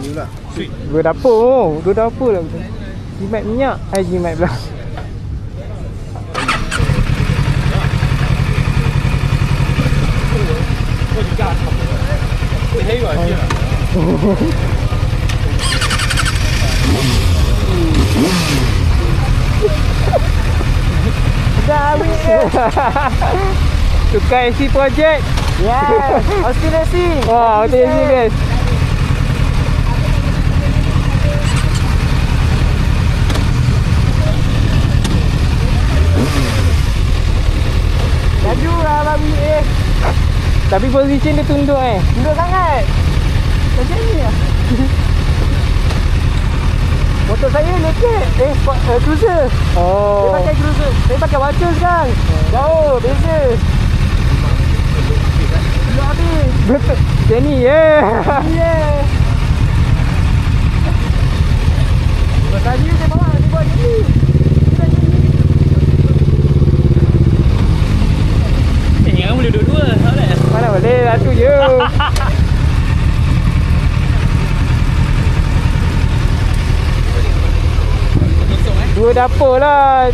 Ni pula. Dua dapur lah betul. Jimat minyak. Jimat pula. Dah habis. Tukar AC project. Yes. Austin Racing. Wah, Austin Racing guys. Laju lah babi Tapi position dia tunduk Tunduk sangat. Macam ni lah. Motor saya naked. Cruiser. Oh. Dia pakai cruiser. Saya pakai watcher sekarang. Jauh, beza. Belum habis. Betul. Macam ni Yeah. Tadi saya bawa, dia buat gini. Yang boleh dua-dua, tak boleh? Mana boleh, satu je. Dua dapur lah.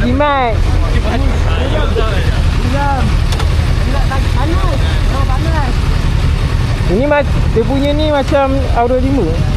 Jimat. Panas. Panas. Ini dia punya ni macam Auro 5.